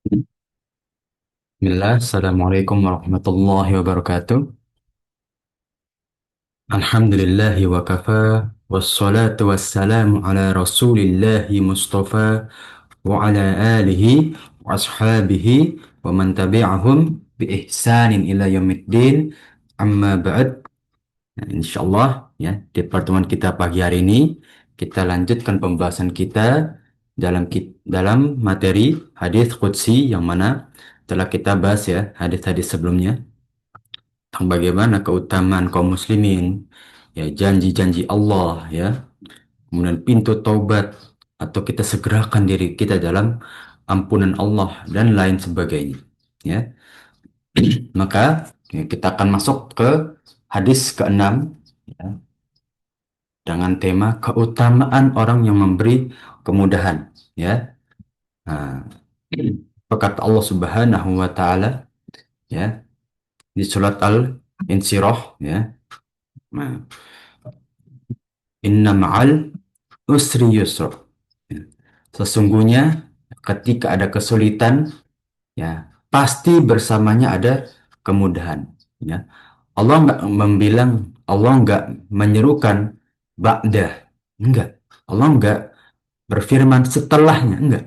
Bismillah, Assalamualaikum warahmatullahi wabarakatuh. Alhamdulillahi wa kafa, wassalatu wassalamu ala rasulillahi mustafa, wa ala alihi wa ashabihi, wa man tabi'ahum bi ihsanin ila yaumiddin, amma ba'd. Nah, insyaallah ya, di pertemuan kita pagi hari ini, kita lanjutkan pembahasan kita dalam materi hadis qudsi yang mana telah kita bahas ya hadis-hadis sebelumnya tentang bagaimana keutamaan kaum muslimin, ya janji-janji Allah ya, kemudian pintu taubat atau kita segerakan diri kita dalam ampunan Allah dan lain sebagainya. Ya, maka ya, kita akan masuk ke hadis keenam ya, dengan tema keutamaan orang yang memberi kemudahan. Ya, nah, berkata Allah Subhanahu wa Ta'ala ya di surat Al-Insyirah ya. Nah, Inna ma'al usri yusra. Ya. Sesungguhnya ketika ada kesulitan, ya pasti bersamanya ada kemudahan. Ya. Allah nggak menyerukan ba'dah, enggak. Allah nggak berfirman setelahnya, enggak.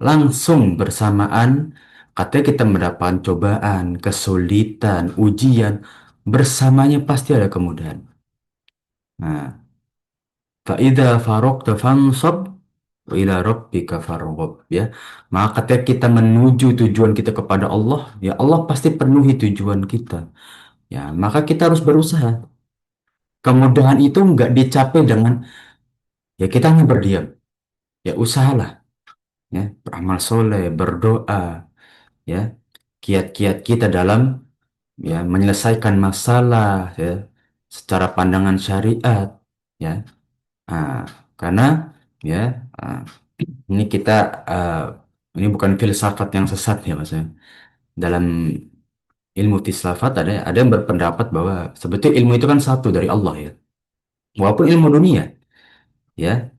Langsung bersamaan, katanya kita mendapatkan cobaan, kesulitan, ujian, bersamanya pasti ada kemudahan. Nah, Fa'idha farokta fansab wa ila rabbika farghab ya. Maka ketika kita menuju tujuan kita kepada Allah, ya Allah pasti penuhi tujuan kita. Ya, maka kita harus berusaha. Kemudahan itu nggak dicapai dengan ya kita hanya berdiam. Ya usahalah ya, beramal soleh, berdoa ya. Kiat-kiat kita dalam ya menyelesaikan masalah ya secara pandangan syariat ya. Ah, karena ya ah, ini kita eh, ini bukan filsafat yang sesat ya maksudnya. Dalam ilmu filsafat ada yang berpendapat bahwa sebetulnya ilmu itu kan satu dari Allah ya. Walaupun ilmu dunia ya.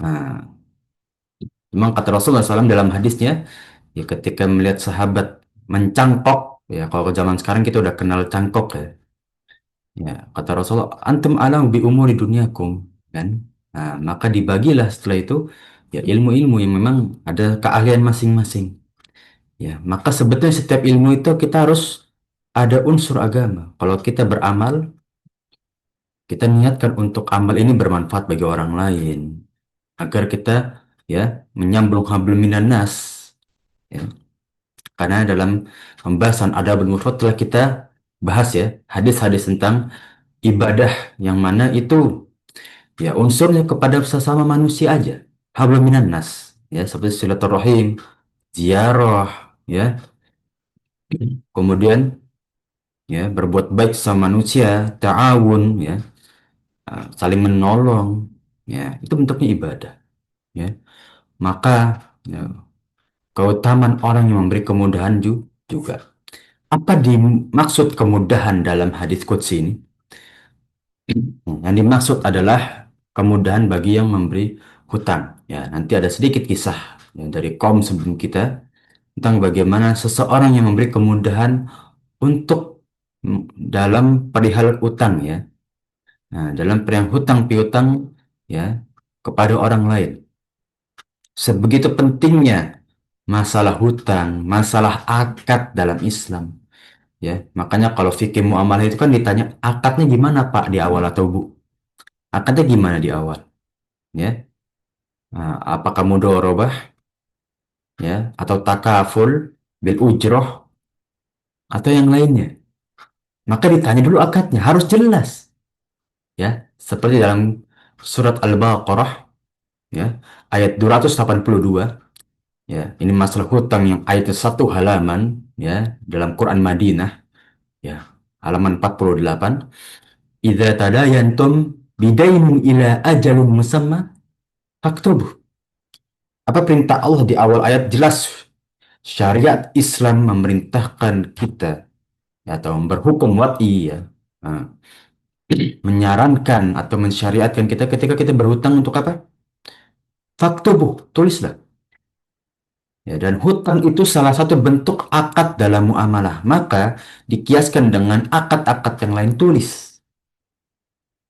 Nah, memang kata Rasulullah SAW dalam hadisnya ya ketika melihat sahabat mencangkok ya kalau zaman sekarang kita udah kenal cangkok ya. Ya, kata Rasulullah, antum alam bi umuri dunyakum kan. Nah, maka dibagilah setelah itu ya ilmu-ilmu yang memang ada keahlian masing-masing. Ya, maka sebetulnya setiap ilmu itu kita harus ada unsur agama. Kalau kita beramal, kita niatkan untuk amal ini bermanfaat bagi orang lain, agar kita ya menyambung hablum minan nas. Ya. Karena dalam pembahasan adabul mufrad telah kita bahas ya hadis-hadis tentang ibadah yang mana itu ya unsurnya kepada sesama manusia aja. Hablum minan nas ya seperti silaturahim, ziarah ya. Kemudian ya berbuat baik sama manusia, ta'awun ya, saling menolong ya itu bentuknya ibadah ya. Maka ya, keutamaan orang yang memberi kemudahan juga apa dimaksud kemudahan dalam hadis qudsi ini. Yang dimaksud adalah kemudahan bagi yang memberi hutang ya. Nanti ada sedikit kisah ya, dari kaum sebelum kita tentang bagaimana seseorang yang memberi kemudahan untuk dalam perihal utang ya. Nah, dalam perihal hutang piutang ya kepada orang lain. Sebegitu pentingnya masalah hutang, masalah akad dalam Islam ya. Makanya kalau fikih muamalah itu kan ditanya akadnya gimana Pak di awal atau Bu? Akadnya gimana di awal ya? Nah, apakah mudharabah ya atau takaful bil ujroh atau yang lainnya? Maka ditanya dulu akadnya harus jelas ya. Seperti dalam surat Al-Baqarah ya ayat 282 ya ini masalah hutang yang ayat satu halaman ya dalam Quran Madinah ya halaman 48 idza tadayantum bidainin ila ajalun musamma faktubuh. Apa perintah Allah di awal ayat jelas syariat Islam memerintahkan kita ya, atau berhukum wati ya nah, menyarankan atau mensyariatkan kita ketika kita berhutang untuk apa? Faktubuh, tulislah. Ya, dan hutang itu salah satu bentuk akad dalam muamalah. Maka dikiaskan dengan akad-akad yang lain tulis.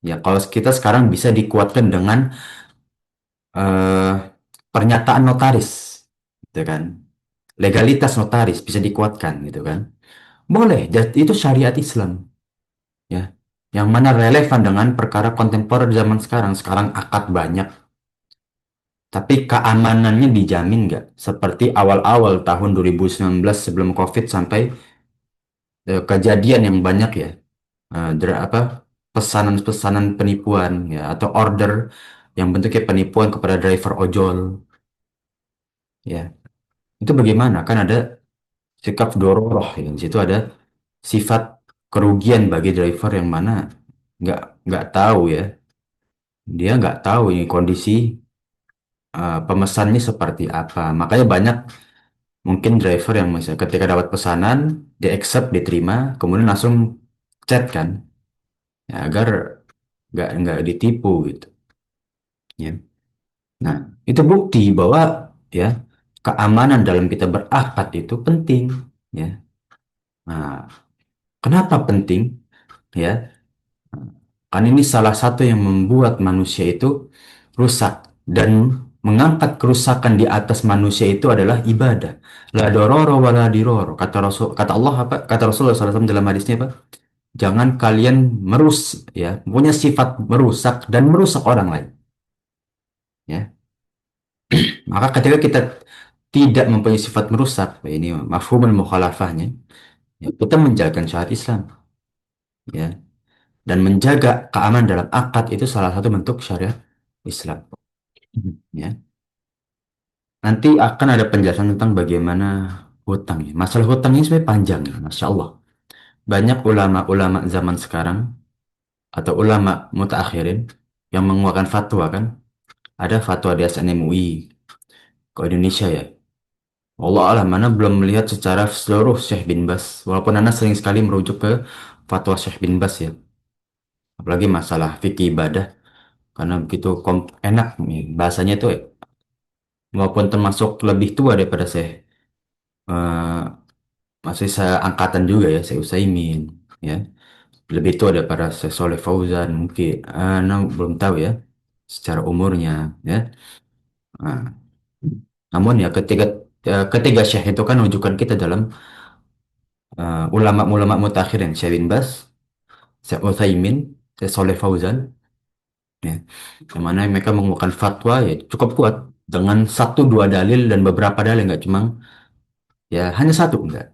Ya, kalau kita sekarang bisa dikuatkan dengan eh, pernyataan notaris, gitu kan? Legalitas notaris bisa dikuatkan, gitu kan? Boleh, itu syariat Islam, ya. Yang mana relevan dengan perkara kontemporer zaman sekarang. Sekarang akad banyak, tapi keamanannya dijamin nggak? Seperti awal-awal tahun 2019 sebelum COVID sampai kejadian yang banyak ya, apa pesanan-pesanan penipuan ya atau order yang bentuknya penipuan kepada driver ojol ya. Itu bagaimana? Kan ada sikap dororoh ya. Di situ ada sifat kerugian bagi driver yang mana nggak nggak tahu ya. Dia nggak tahu ini kondisi pemesannya seperti apa. Makanya banyak mungkin driver yang misalnya ketika dapat pesanan, dia accept, diterima, kemudian langsung chat kan, ya, agar nggak ditipu gitu. Ya. Nah, itu bukti bahwa ya keamanan dalam kita berakad itu penting. Ya. Nah, kenapa penting? Ya, kan ini salah satu yang membuat manusia itu rusak dan mengangkat kerusakan di atas manusia itu adalah ibadah. La dororo wa la diroro. Kata Allah apa? Kata Rasulullah SAW dalam hadisnya apa? Jangan kalian ya, punya sifat merusak dan merusak orang lain. Ya, maka ketika kita tidak mempunyai sifat merusak, ini mafhumul mukhalafahnya, ya, kita menjalankan syariat Islam, ya, dan menjaga keamanan dalam akad itu salah satu bentuk syariat Islam. Ya. Nanti akan ada penjelasan tentang bagaimana hutang. Ya. Masalah hutang ini sebenarnya panjang, ya, Masya Allah. Banyak ulama-ulama zaman sekarang atau ulama mutaakhirin yang mengeluarkan fatwa kan. Ada fatwa di SNMUI ke Indonesia ya. Allah alam, mana belum melihat secara seluruh Syekh bin Bas. Walaupun Anda sering sekali merujuk ke fatwa Syekh bin Bas ya. Apalagi masalah fikih ibadah. Karena begitu enak nih. Bahasanya itu walaupun termasuk lebih tua daripada saya. Masih saya angkatan juga ya, saya Utsaimin. Ya. Lebih tua daripada saya Soleh Fauzan mungkin. Belum tahu ya. Secara umurnya. Ya. Nah, namun ya ketiga Syekh itu kan rujukan kita dalam ulama-ulama mutakhirin. Syekh bin Bas, Syekh Utsaimin, Syekh Soleh Fauzan, ya, yang mana mereka mengeluarkan fatwa ya cukup kuat dengan satu dua dalil dan beberapa dalil nggak cuma ya hanya satu enggak.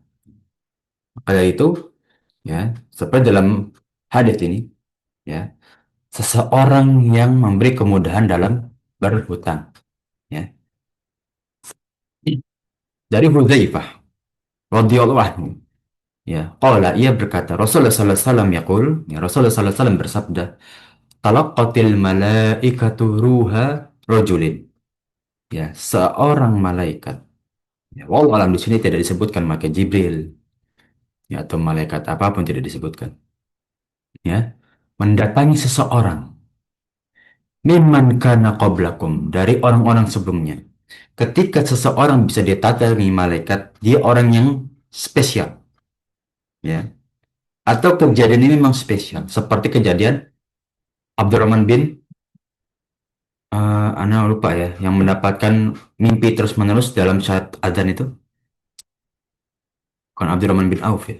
Maka dari itu ya seperti dalam hadis ini ya seseorang yang memberi kemudahan dalam berhutang ya dari Hudzaifah radhiyallahu anhu ya qala ia berkata Rasulullah sallallahu alaihi wasallam yaqul ya Rasulullah sallallahu alaihi wasallam bersabda talaqatil malaikatu ruha rajulin ya seorang malaikat. Ya, walau alam di sini tidak disebutkan maka Jibril ya, atau malaikat apapun tidak disebutkan. Ya, mendatangi seseorang mimman kana qablakum dari orang-orang sebelumnya. Ketika seseorang bisa didatangi malaikat, dia orang yang spesial. Ya, atau kejadian ini memang spesial, seperti kejadian Abdurrahman bin Ana lupa ya, yang mendapatkan mimpi terus-menerus dalam saat adzan itu, bukan Abdurrahman bin Auf ya.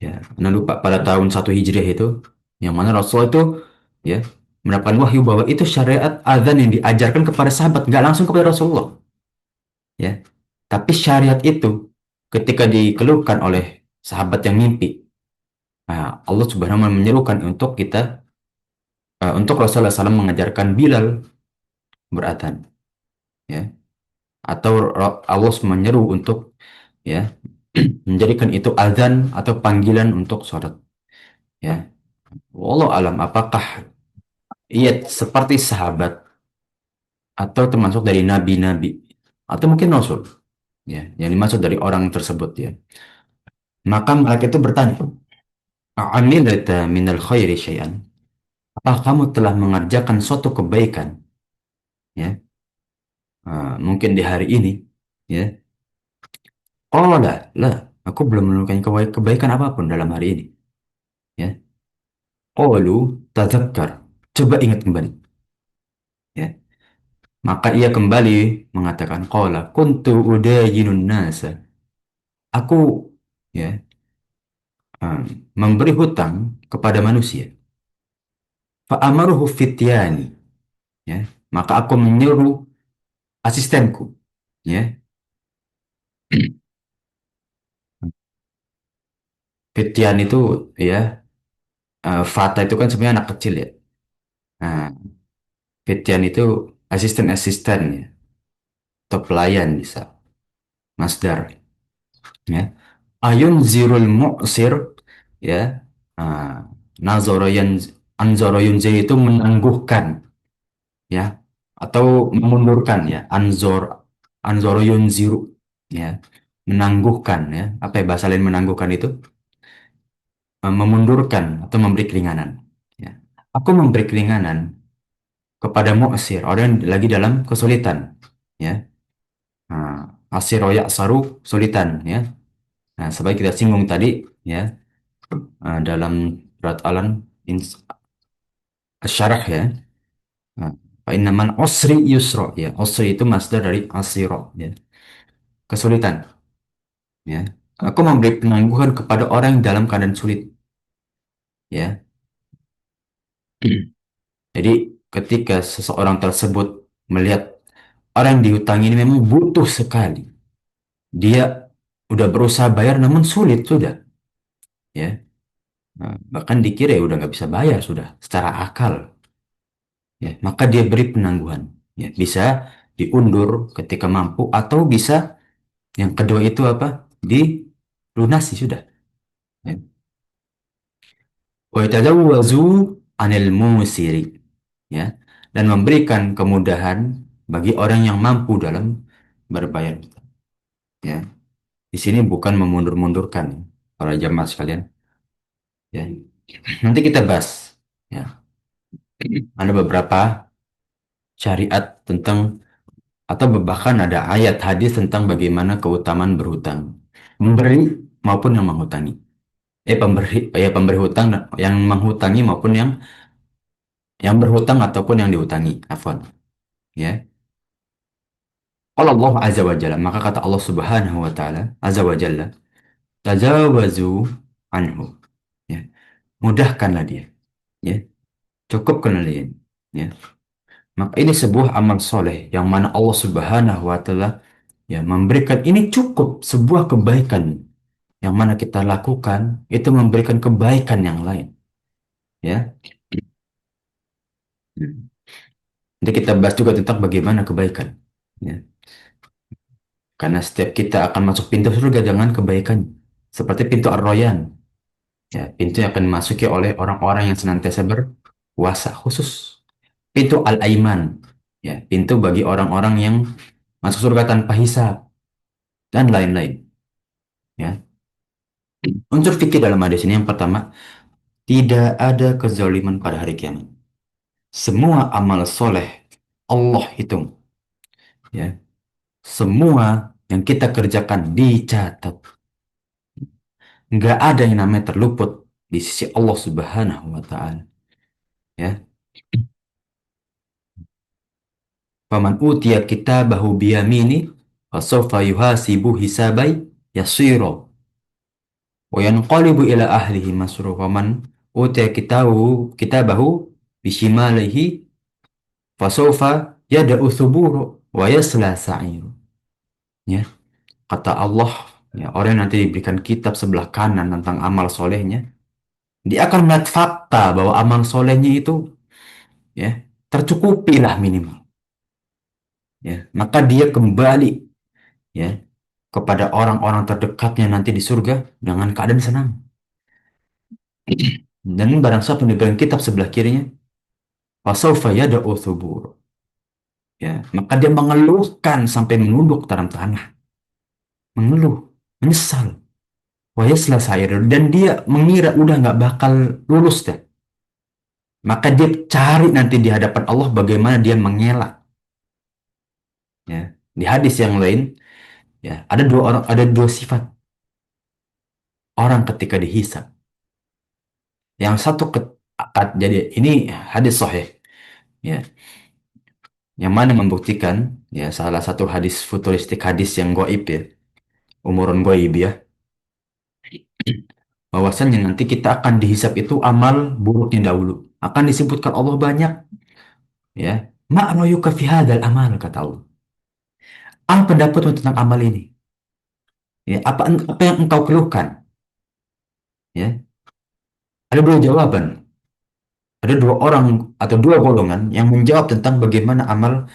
Ya, Anda lupa pada tahun 1 Hijriah itu, yang mana Rasul itu ya mendapatkan wahyu bahwa itu syariat azan yang diajarkan kepada sahabat, nggak langsung kepada Rasulullah. Ya, tapi syariat itu ketika dikeluhkan oleh sahabat yang mimpi, nah, Allah Subhanahu wa Ta'ala menyerukan untuk kita, untuk Rasulullah SAW mengajarkan Bilal beradzan, ya, atau Allah menyeru untuk ya menjadikan itu azan atau panggilan untuk sholat. Ya, wallahu alam apakah ia seperti sahabat atau termasuk dari nabi-nabi atau mungkin rasul ya yang dimaksud dari orang tersebut ya maka mereka itu bertanya amilata minal khairi syai'an apakah kamu telah mengerjakan suatu kebaikan ya mungkin di hari ini Ya, qala lah, aku belum menemukan kebaikan apapun dalam hari ini. Ya, qalu tadzakkar, coba ingat kembali. Ya, maka ia kembali mengatakan qala kuntu udayinun nasa. Aku ya um, memberi hutang kepada manusia. Fa'amaruhu fityani. Ya, maka aku menyuruh asistenku. Ya, Fityan itu ya, Fata itu kan sebenarnya anak kecil ya. Nah, Fityan itu asisten-asisten ya, atau pelayan bisa. Masdar ya. Ayun zirul mu'sir ya. Nah, Nazoro yan Anzoro yunzi itu menangguhkan ya, atau memundurkan ya. Anzoro yunziru ya, menangguhkan ya. Apa ya bahasa lain menangguhkan itu? Memundurkan atau memberi keringanan ya. Aku memberi keringanan kepada mu'sir, orang yang lagi dalam kesulitan ya. Asiro saru, kesulitan ya. Nah, sebagai kita singgung tadi ya, dalam berat alam syarah ya. Nah, fa innamal usri yusro ya. Usri itu masdar dari asiro ya. Kesulitan ya. Aku memberi penangguhan kepada orang yang dalam keadaan sulit ya. Jadi ketika seseorang tersebut melihat orang yang dihutangi ini memang butuh sekali. Dia udah berusaha bayar namun sulit sudah ya. Nah, bahkan dikira ya udah nggak bisa bayar sudah secara akal ya. Maka dia beri penangguhan ya. Bisa diundur ketika mampu atau bisa yang kedua itu apa? Dilunasi sudah ya. Wa yatazawwazu anil musiri ya, dan memberikan kemudahan bagi orang yang mampu dalam berbayar ya. Di sini bukan memundur-mundurkan para jamaah sekalian ya. Nanti kita bahas ya. Ada beberapa syariat tentang atau bahkan ada ayat hadis tentang bagaimana keutamaan berhutang. Memberi maupun yang menghutangi. Pemberi hutang yang menghutangi maupun yang berhutang ataupun yang dihutangi. Afwan. Ya. Kalau Allah Azza wa Jalla, maka kata Allah Subhanahu wa taala, Azza wa Jalla, tajawazu anhu. Ya. Mudahkanlah dia. Ya. Cukupkanlah dia. Ya. Maka ini sebuah amal soleh yang mana Allah Subhanahu wa taala ya memberikan ini cukup sebuah kebaikan yang mana kita lakukan itu memberikan kebaikan yang lain ya. Jadi kita bahas juga tentang bagaimana kebaikan ya. Karena setiap kita akan masuk pintu surga dengan kebaikan seperti pintu Ar-Rayyan ya, pintu yang akan dimasuki oleh orang-orang yang senantiasa berpuasa, khusus pintu Al-Aiman ya, pintu bagi orang-orang yang masuk surga tanpa hisab dan lain-lain ya. Unsur fikih dalam hadis ini yang pertama, tidak ada kezaliman pada hari kiamat. Semua amal soleh Allah hitung ya. Semua yang kita kerjakan dicatat. Nggak ada yang namanya terluput di sisi Allah Subhanahu wa taala ya. Faman utiya kitabahu biyamini fasawfa yuhasibu hisabai yasira wa yanqalibu ila ahlihi masrur. Faman utiya kitabahu bishimalihi fasawfa yada'u thuburu wa yasla sa'ir. Ya, kata Allah, ya, orang yang nanti diberikan kitab sebelah kanan tentang amal solehnya, dia akan melihat fakta bahwa amal solehnya itu ya tercukupi lah minimal. Ya, maka dia kembali ya kepada orang-orang terdekatnya nanti di surga dengan keadaan senang. Dan barang siapa yang diberikan kitab sebelah kirinya, fasaufa yada'u thubur. Ya, maka dia mengeluhkan sampai menunduk dalam tanah, mengeluh, menyesal. Wah ya selesai dan dia mengira udah nggak bakal lulus deh. Maka dia cari nanti di hadapan Allah bagaimana dia mengelak. Ya. Di hadis yang lain, Ya, ada dua orang, ada dua sifat orang ketika dihisab. Yang satu jadi ini hadis sahih, ya, yang mana membuktikan ya salah satu hadis futuristik, hadis yang goib ya, umurun goib ya, bahwasannya nanti kita akan dihisab itu amal buruknya dahulu. Akan disebutkan Allah banyak ya. Ma ra'yuka fi hadzal amal, kata Allah. Apa pendapatmu tentang amal ini? Ya, apa yang engkau keluhkan? Ya, ada dua jawaban. Ada dua orang atau dua golongan yang menjawab tentang bagaimana amal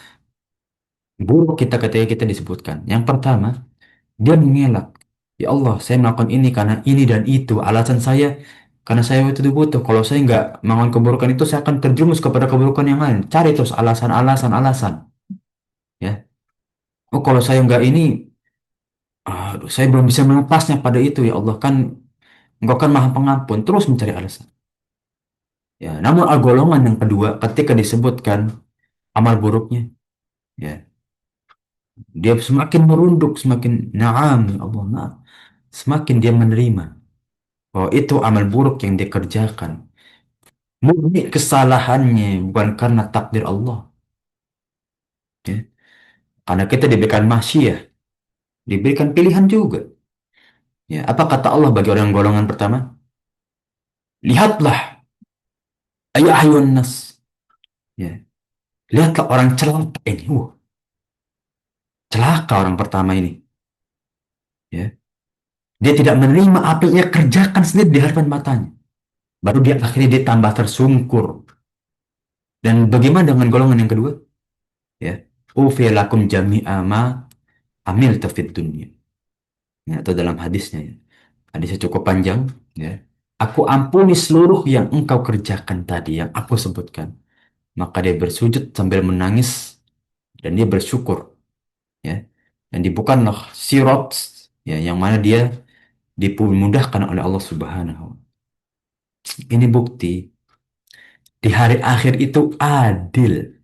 buruk kita ketika kita disebutkan. Yang pertama, dia mengelak. Ya Allah, saya melakukan ini karena ini dan itu. Alasan saya karena saya itu butuh. Kalau saya nggak melakukan keburukan itu, saya akan terjerumus kepada keburukan yang lain. Cari terus alasan, alasan, alasan. Ya. Oh, kalau saya nggak ini, aduh, saya belum bisa melepasnya pada itu. Ya Allah, kan Engkau kan Maha Pengampun. Terus mencari alasan. Ya, namun golongan yang kedua, ketika disebutkan amal buruknya, ya, dia semakin merunduk, semakin naam, ya Allah, nah, semakin dia menerima bahwa itu amal buruk yang dikerjakan. Murni kesalahannya bukan karena takdir Allah. Ya. Karena kita diberikan masyiyah, diberikan pilihan juga. Ya. Apa kata Allah bagi orang golongan pertama? Lihatlah, ayah ayuhan nas. Ya. Lihatlah orang celaka ini. Celaka orang pertama ini. Ya. Dia tidak menerima apa yang ia kerjakan sendiri di hadapan matanya. Baru dia akhirnya dia tambah tersungkur. Dan bagaimana dengan golongan yang kedua? Ya. Ufilakum jami'a ma amil tafid dunya. Ya, atau dalam hadisnya ya. Hadisnya cukup panjang ya. Aku ampuni seluruh yang engkau kerjakan tadi yang aku sebutkan. Maka dia bersujud sambil menangis dan dia bersyukur ya. Dan dibukalah sirat ya yang mana dia dimudahkan oleh Allah Subhanahu. Ini bukti di hari akhir itu adil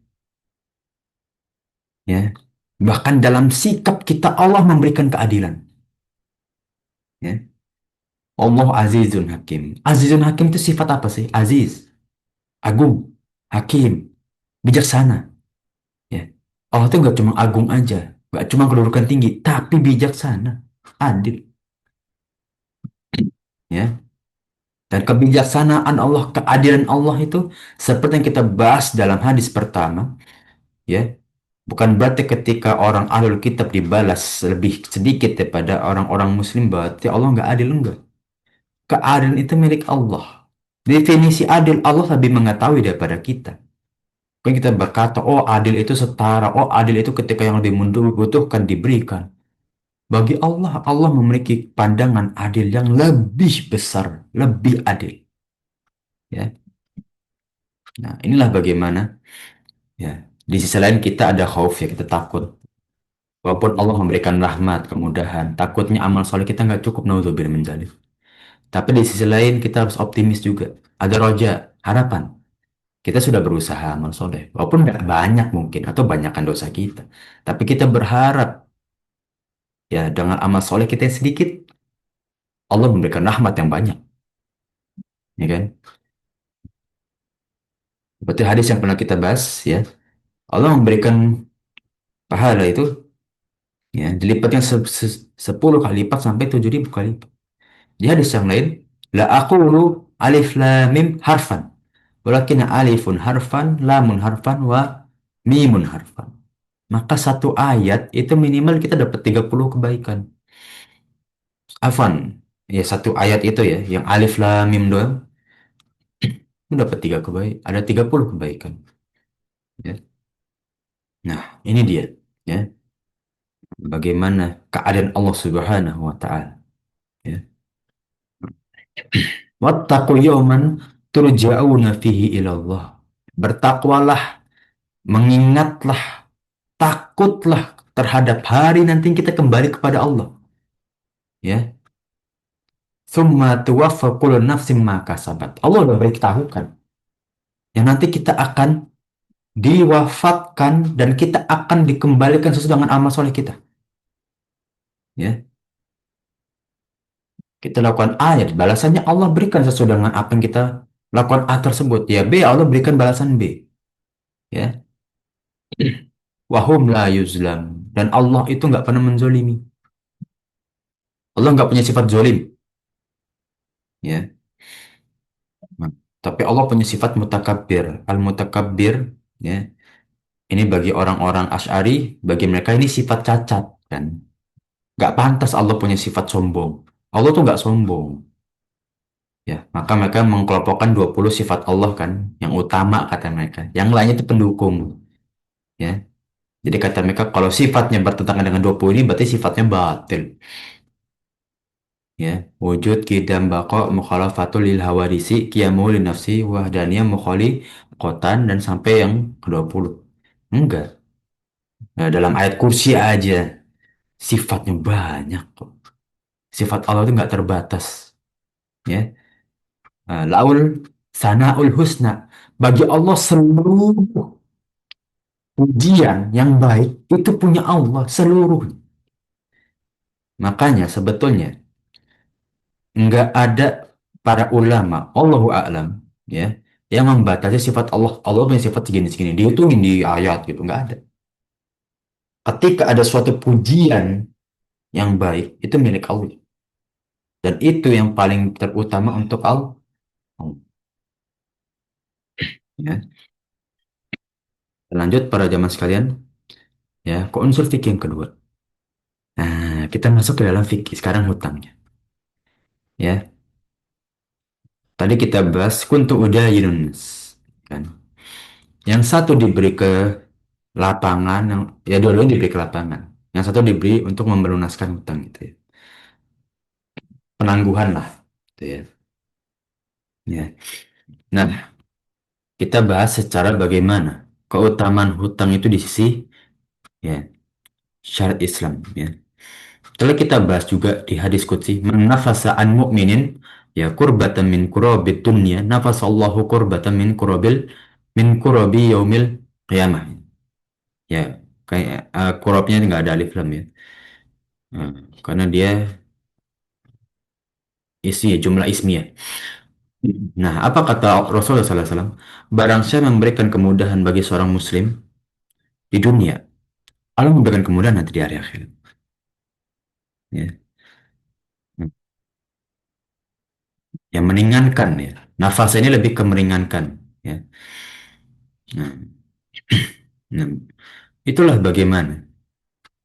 ya. Bahkan dalam sikap kita Allah memberikan keadilan ya. Allah Azizun Hakim. Azizun Hakim itu sifat apa sih? Aziz, agung, hakim, bijaksana. Ya. Allah itu nggak cuma agung aja, nggak cuma kedudukan tinggi, tapi bijaksana, adil. Ya. Dan kebijaksanaan Allah, keadilan Allah itu seperti yang kita bahas dalam hadis pertama. Ya. Bukan berarti ketika orang ahlul kitab dibalas lebih sedikit daripada orang-orang muslim berarti Allah nggak adil, enggak. Keadilan itu milik Allah. Definisi adil Allah lebih mengetahui daripada kita. Kan kita berkata, oh adil itu setara, oh adil itu ketika yang lebih membutuhkan diberikan. Bagi Allah, Allah memiliki pandangan adil yang lebih besar, lebih adil. Ya, nah inilah bagaimana. Ya, di sisi lain kita ada khauf ya, kita takut. Walaupun Allah memberikan rahmat, kemudahan, takutnya amal soleh kita nggak cukup, naudzubillah min dzalik. Tapi di sisi lain kita harus optimis juga. Ada roja, harapan. Kita sudah berusaha amal soleh, walaupun nggak banyak mungkin atau banyakkan dosa kita. Tapi kita berharap ya dengan amal soleh kita yang sedikit, Allah memberikan rahmat yang banyak, ya kan? Seperti hadis yang pernah kita bahas, ya. Allah memberikan pahala itu, ya, dilipatnya 10 kali lipat sampai 7.000 kali lipat. Di hadis yang lain, la aqulu alif lam mim harfan, walakin alifun harfan, lamun harfan, wa mimun harfan. Maka satu ayat itu minimal kita dapat 30 kebaikan. Afan, ya satu ayat itu ya, yang alif lam mim doang, itu dapat 3 kebaikan, ada 30 kebaikan. Ya. Nah, ini dia, ya. Bagaimana keadaan Allah Subhanahu wa taala, ya. Wattaqu yawman turja'una fihi ila Allah. Bertakwalah, mengingatlah, takutlah terhadap hari nanti kita kembali kepada Allah, ya. Tsumma tuwaffa kullu nafsin ma kasabat. Allah sudah beritahukan yang nanti kita akan diwafatkan dan kita akan dikembalikan sesuai dengan amal soleh kita. Ya, kita lakukan A, ya balasannya Allah berikan sesuai dengan apa yang kita lakukan A tersebut. Ya B, Allah berikan balasan B. Ya, wahum la yuzlam. Dan Allah itu nggak pernah menzolimi. Allah nggak punya sifat zolim. Ya, nah, tapi Allah punya sifat mutakabbir. Al-mutakabbir, ya, ini bagi orang-orang Asy'ari, bagi mereka ini sifat cacat, kan? Nggak pantas Allah punya sifat sombong. Allah tuh nggak sombong. Ya, maka mereka mengkelompokkan 20 sifat Allah, kan, yang utama kata mereka. Yang lainnya itu pendukung, ya. Jadi kata mereka kalau sifatnya bertentangan dengan 20 ini berarti sifatnya batil, ya. Wujud kidam baqa mukhalafatul lil hawadisi qiyamu li nafsi wahdaniyah kotan dan sampai yang ke-20. Enggak. Nah, dalam ayat kursi aja sifatnya banyak kok. Sifat Allah itu nggak terbatas, ya. Nah, laul sanaul husna, bagi Allah seluruh pujian yang baik itu punya Allah seluruh. Makanya sebetulnya nggak ada para ulama, Allahu a'lam, ya, yang membatasi sifat Allah. Allah punya sifat segini-segini, dihitungin di ayat gitu, nggak ada. Ketika ada suatu pujian yang baik, itu milik Allah. Dan itu yang paling terutama untuk Allah. Ya. Lanjut para jamaah sekalian, ya, ke unsur fikih yang kedua. Nah, kita masuk ke dalam fikih, sekarang hutangnya. Ya, tadi kita bahas kuntu udayinun, kan. Yang satu diberi ke lapangan, yang ya dua-duanya diberi ke lapangan. Yang satu diberi untuk melunaskan hutang gitu ya. Penangguhan lah, gitu ya. Ya. Nah, kita bahas secara bagaimana keutamaan hutang itu di sisi, ya, syariat Islam, ya. Setelah kita bahas juga di hadis qudsi, "Man nafasa an mu'minin ya kurbatan min kurabid dunya, nafasallahu kurbatan min kurabi yaumil qiyamah." Ya, kayak kurabnya nggak ada alif lam, ya. Karena dia isi jumlah ismiyah. Nah, apa kata Rasulullah SAW? Barang saya memberikan kemudahan bagi seorang muslim di dunia, Allah memberikan kemudahan nanti di hari akhir. Ya. Yang meringankan, ya. Nafas ini lebih ke meringankan. Ya. Nah, nah, itulah bagaimana.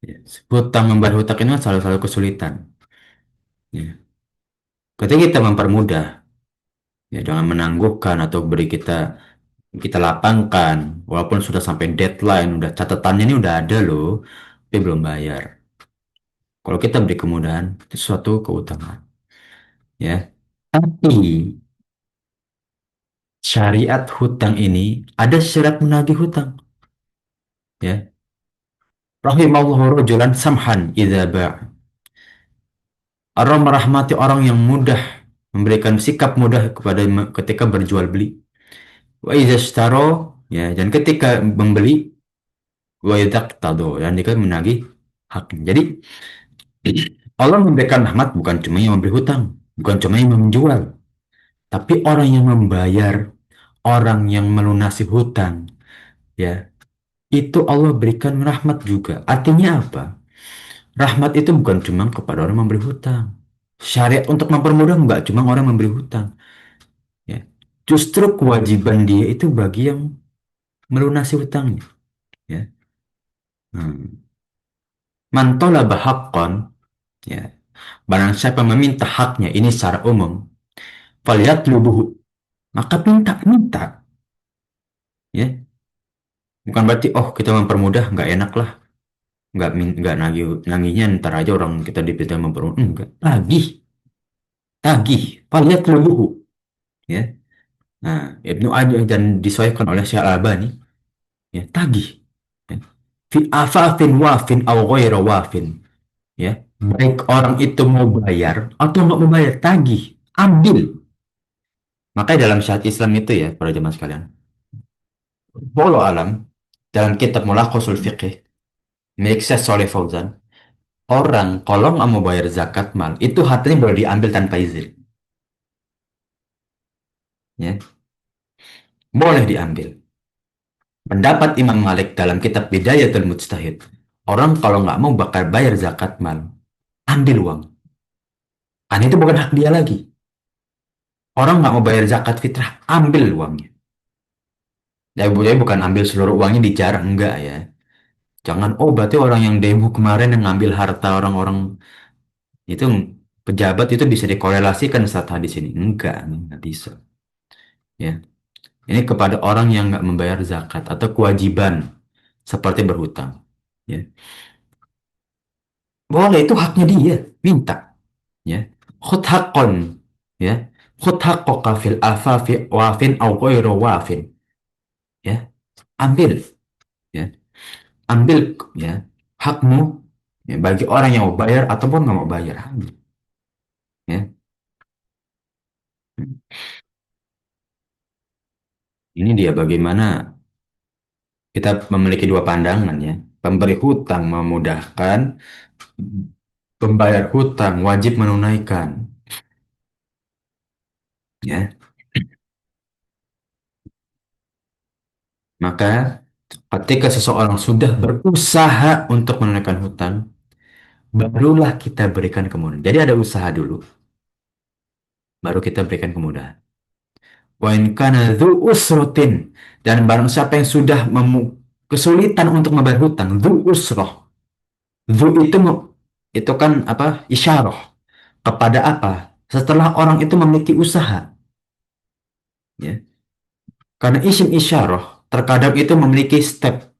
Ya. Hutang membayar hutang ini kan selalu kesulitan. Ya. Ketika kita mempermudah, ya, jangan menangguhkan atau beri kita lapangkan, walaupun sudah sampai deadline, udah catatannya ini udah ada loh, tapi belum bayar. Kalau kita beri kemudahan, itu suatu keutamaan, ya. Tapi syariat hutang ini ada syarat menagih hutang, ya. Rahimallahu rajulan samhan idza ba'. Allah merahmati orang yang mudah, memberikan sikap mudah ketika berjual beli. Wa idza ishtaro, ya, dan ketika membeli, wa idza iqtado, dan jika menagih hak. Jadi Allah memberikan rahmat bukan cuma yang memberi hutang, bukan cuma yang menjual, tapi orang yang membayar, orang yang melunasi hutang, ya, itu Allah berikan rahmat juga. Artinya apa? Rahmat itu bukan cuma kepada orang memberi hutang. Syariat untuk mempermudah nggak cuma orang memberi hutang, ya. Justru kewajiban dia itu bagi yang melunasi hutangnya, ya. Hmm. Man talaba haqqan, ya. Barang siapa meminta haknya ini secara umum, falyatlubuhu, maka minta, ya. Bukan berarti oh kita mempermudah nggak enak lah, nggak nagihnya ntar aja orang kita dipinta mempermudah, enggak, tagih falyatlubuhu, ya. Nah, Ibnu Adi dan disesuaikan oleh Syekh Al-Albani, ya, tagih, ya. Fi afafin wafin aw ghaira wafin, ya. Baik orang itu mau bayar atau nggak mau bayar, tagih, ambil. Makanya dalam syariat Islam itu, ya, para jemaah sekalian, wallahu alam, dalam kitab Mulakhasul Fiqih milik Syekh Shalih Fauzan, Orang kalau nggak mau bayar zakat mal, itu hartanya boleh diambil tanpa izin. Ya, boleh diambil. Pendapat Imam Malik dalam kitab Bidayatul Mujtahid. Orang kalau nggak mau bakal bayar zakat mal, ambil uang. Karena itu bukan hak dia lagi. Orang nggak mau bayar zakat fitrah, ambil uangnya. Ya bukan ambil seluruh uangnya dijarah, enggak ya. Jangan, oh berarti orang yang demo kemarin yang ngambil harta orang-orang itu pejabat itu bisa dikorelasikan saat hadis ini. Enggak bisa. Ya, ini kepada orang yang nggak membayar zakat atau kewajiban seperti berhutang. Ya, boleh itu haknya dia, minta. Ya, khud haqqon. Ya, khud haqqoka fil afafi wafin au ghairu wafin. Ya, ambil. Ya, ambil ya hakmu ya, bagi orang yang mau bayar ataupun nggak mau bayar. Ambil. Ya, ini dia bagaimana kita memiliki dua pandangan ya. Pemberi hutang memudahkan, pembayar hutang wajib menunaikan. Ya, maka ketika seseorang sudah berusaha untuk menunaikan hutang, barulah kita berikan kemudahan. Jadi ada usaha dulu, baru kita berikan kemudahan. Wa in kana dzu usratin, dan barang siapa yang sudah kesulitan untuk membayar hutang, dzu usrah. Dzu itu kan apa? Isyarah kepada apa? Setelah orang itu memiliki usaha, ya. Karena isim isyarah terkadang itu memiliki step,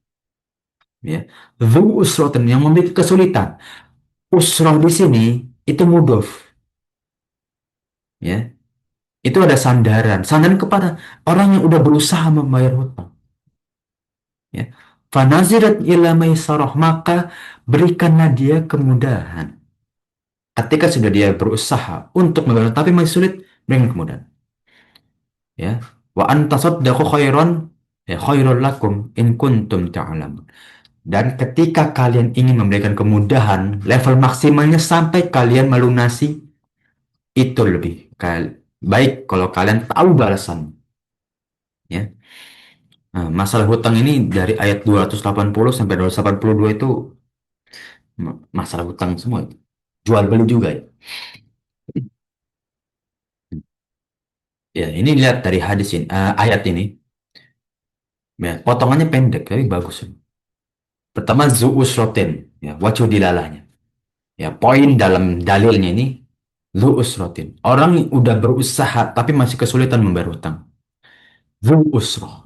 ya. Dzu usratin yang memiliki kesulitan. Usrah di sini itu mudhof, ya. Itu ada sandaran, sandaran kepada orang yang udah berusaha membayar hutang, ya. Fanazirat ila maisarah, maka berikanlah dia kemudahan. Ketika sudah dia berusaha untuk membayar tapi masih sulit, berikan kemudahan, ya. Wa antasaddaqu khairan, ya khairul lakum in kuntum ta'lamun. Dan ketika kalian ingin memberikan kemudahan, level maksimalnya sampai kalian melunasi, itu lebih baik kalau kalian tahu balasan, ya. Nah, masalah hutang ini dari ayat 280 sampai 282 itu masalah hutang semua itu. Jual beli juga ya. Ya, ini lihat dari hadis ini, ayat ini. Ya, potongannya pendek tapi bagus. Pertama zu usrotin, ya, wajah dilalahnya. Ya, poin dalam dalilnya ini zu usrotin. Orang yang udah berusaha tapi masih kesulitan membayar hutang. Zu usroh,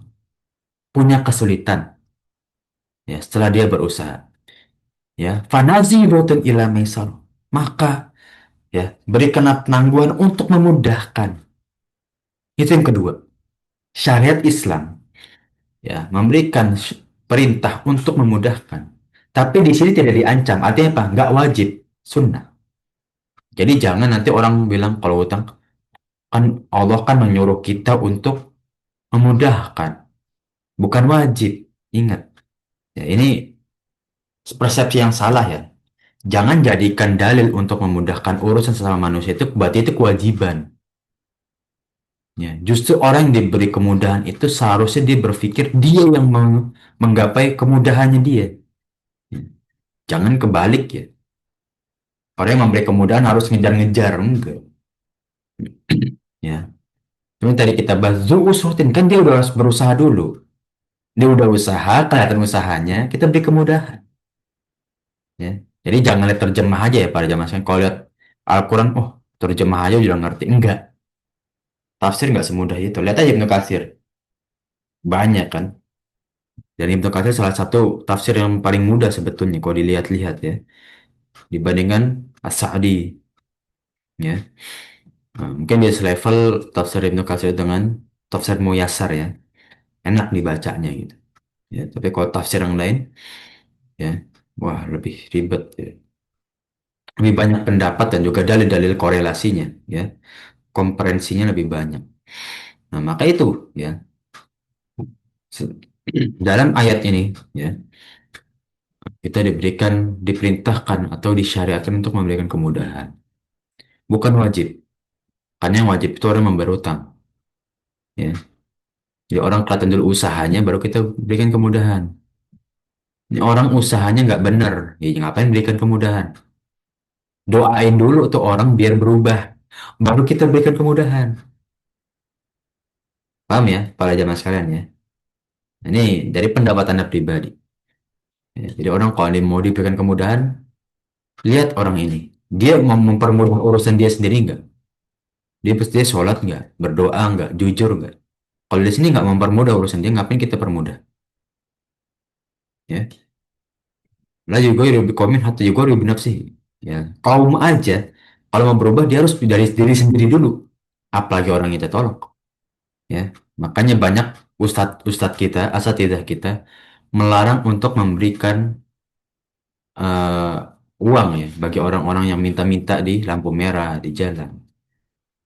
punya kesulitan. Ya, setelah dia berusaha. Ya, fanazi rotin ila maisar. Maka ya berikanlah penangguhan untuk memudahkan. Itu yang kedua. Syariat Islam ya memberikan perintah untuk memudahkan. Tapi di sini tidak diancam. Artinya apa? Nggak wajib. Sunnah. Jadi jangan nanti orang bilang kalau utang kan Allah kan menyuruh kita untuk memudahkan, bukan wajib. Ingat, ya ini persepsi yang salah ya. Jangan jadikan dalil untuk memudahkan urusan sesama manusia itu berarti itu kewajiban. Ya, justru orang yang diberi kemudahan itu seharusnya dia berpikir dia yang menggapai kemudahannya dia. Ya, jangan kebalik ya. Orang yang memberi kemudahan harus ngejar-ngejar, enggak. Ya, cuma tadi kita bahas usrutin kan dia udah harus berusaha dulu. Dia udah usaha, kelihatan usahanya, kita beri kemudahan. Ya, jadi jangan lihat terjemah aja ya pada zaman sekarang. Kalau lihat Al-Quran, oh terjemah aja udah ngerti. Enggak, tafsir nggak semudah itu. Lihat aja Ibnu Katsir, banyak kan. Dan Ibnu Katsir salah satu tafsir yang paling mudah sebetulnya kalau dilihat-lihat ya, dibandingkan As-Sa'di, ya. Nah, mungkin dia selevel tafsir Ibnu Katsir dengan tafsir Muyassar ya, enak dibacanya gitu. Ya, tapi kalau tafsir yang lain, ya, wah lebih ribet ya. Lebih banyak pendapat dan juga dalil-dalil korelasinya, ya, komprehensinya lebih banyak. Nah, maka itu ya, dalam ayat ini, ya, Kita diperintahkan atau disyariatkan untuk memberikan kemudahan. Bukan wajib. Karena yang wajib itu orang membayar hutang. Ya. Jadi orang kelihatan dulu usahanya, baru kita berikan kemudahan. Ini orang usahanya nggak bener, ya ngapain berikan kemudahan? Doain dulu tuh orang biar berubah. Baru kita berikan kemudahan. Paham ya, para jamaah sekalian ya? Ini dari pendapat Anda pribadi. Ya, jadi orang kalau dia mau diberikan kemudahan, lihat orang ini. Dia mau mempermudah urusan dia sendiri nggak? Dia sholat nggak? Berdoa nggak? Jujur nggak? Kalau di sini nggak mempermudah urusan dia, ngapain kita permudah? Ya, lah juga lebih komen hatta juga lebih nafsi. Ya, kaum aja kalau mau berubah dia harus dari diri sendiri dulu. Apalagi orang yang kita tolong. Ya, makanya banyak ustadz kita, asatidah kita melarang untuk memberikan eh, uang ya bagi orang-orang yang minta-minta di lampu merah di jalan.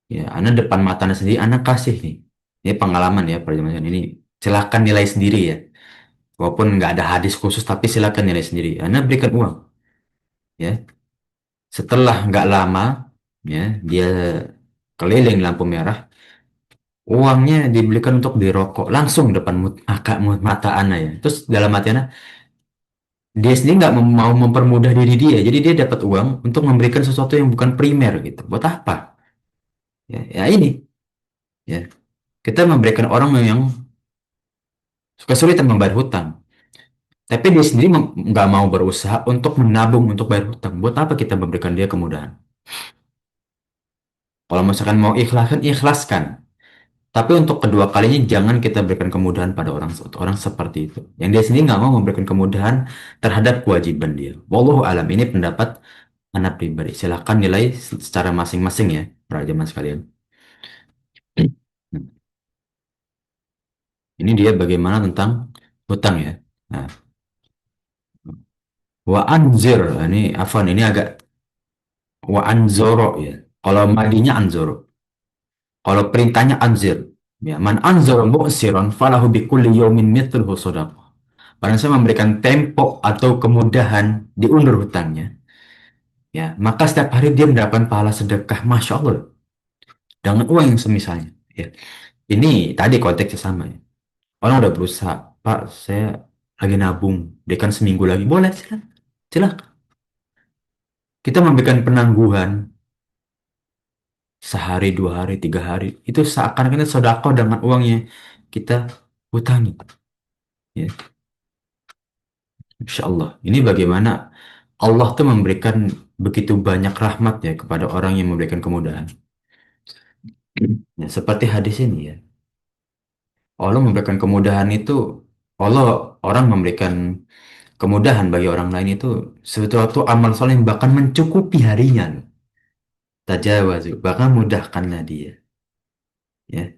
Ya, anak depan mata anak sendiri, anak kasih nih. Ini pengalaman ya perjalanan ini. Silakan nilai sendiri ya. Walaupun nggak ada hadis khusus, tapi silakan nilai sendiri. Anak berikan uang, ya. Setelah nggak lama, ya, dia keliling lampu merah, uangnya dibelikan untuk dirokok langsung depan mata anak ya. Terus dalam hati anak, dia sendiri nggak mau mempermudah diri dia, jadi dia dapat uang untuk memberikan sesuatu yang bukan primer gitu. Buat apa? Ya, ya ini, ya. Kita memberikan orang yang kesulitan membayar hutang. Tapi dia sendiri nggak mau berusaha untuk menabung untuk bayar hutang. Buat apa kita memberikan dia kemudahan? Kalau misalkan mau ikhlaskan, ikhlaskan. Tapi untuk kedua kalinya jangan kita berikan kemudahan pada orang seperti itu. Yang dia sendiri nggak mau memberikan kemudahan terhadap kewajiban dia. Wallahu alam. Ini pendapat anak pribadi. Silahkan nilai secara masing-masing ya, para jemaah sekalian. Hmm. Ini dia bagaimana tentang hutang ya. Nah, wa anzir. Nah, ini afwan, ini agak wa anzoro ya. Kalau madinya anzoro. Kalau perintahnya anzir. Ya, man anzara mu'siran falahu bi kulli yawmin mithluhu shadaqah. Barang saya memberikan tempo atau kemudahan diundur hutangnya, ya, maka setiap hari dia mendapatkan pahala sedekah, masya Allah, dengan uang yang semisalnya. Ya, ini tadi konteksnya sama ya. Orang udah berusaha, Pak, saya lagi nabung, dia kan seminggu lagi, boleh, silakan, silakan. Kita memberikan penangguhan sehari, 2 hari, 3 hari, itu seakan-akan kita sedekah dengan uang yang kita hutangi. Ya, Insya Allah. Ini bagaimana Allah tuh memberikan begitu banyak rahmat ya kepada orang yang memberikan kemudahan. Ya, seperti hadis ini ya. Allah memberikan kemudahan itu, Allah orang memberikan kemudahan bagi orang lain itu suatu amal soleh yang bahkan mencukupi harinya. Tajawazu, bahkan mudahkanlah dia. Ya.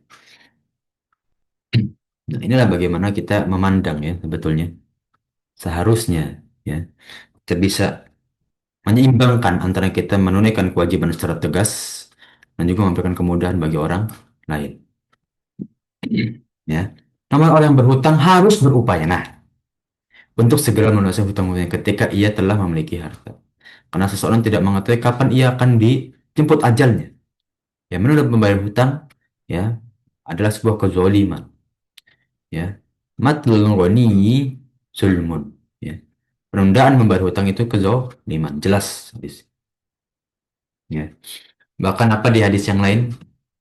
Nah, inilah bagaimana kita memandang ya sebetulnya. Seharusnya ya kita bisa menyeimbangkan antara kita menunaikan kewajiban secara tegas dan juga memberikan kemudahan bagi orang lain. Ya. Namun orang yang berhutang harus berupaya. Nah, untuk segera melunasi hutang-hutangnya ketika ia telah memiliki harta. Karena seseorang tidak mengetahui kapan ia akan dijemput ajalnya. Ya, menurut membayar hutang, ya, adalah sebuah kezoliman. Ya, matlul ghaniyyi zulmun. Ya, penundaan membayar hutang itu kezoliman. Jelas hadis. Ya, bahkan apa di hadis yang lain?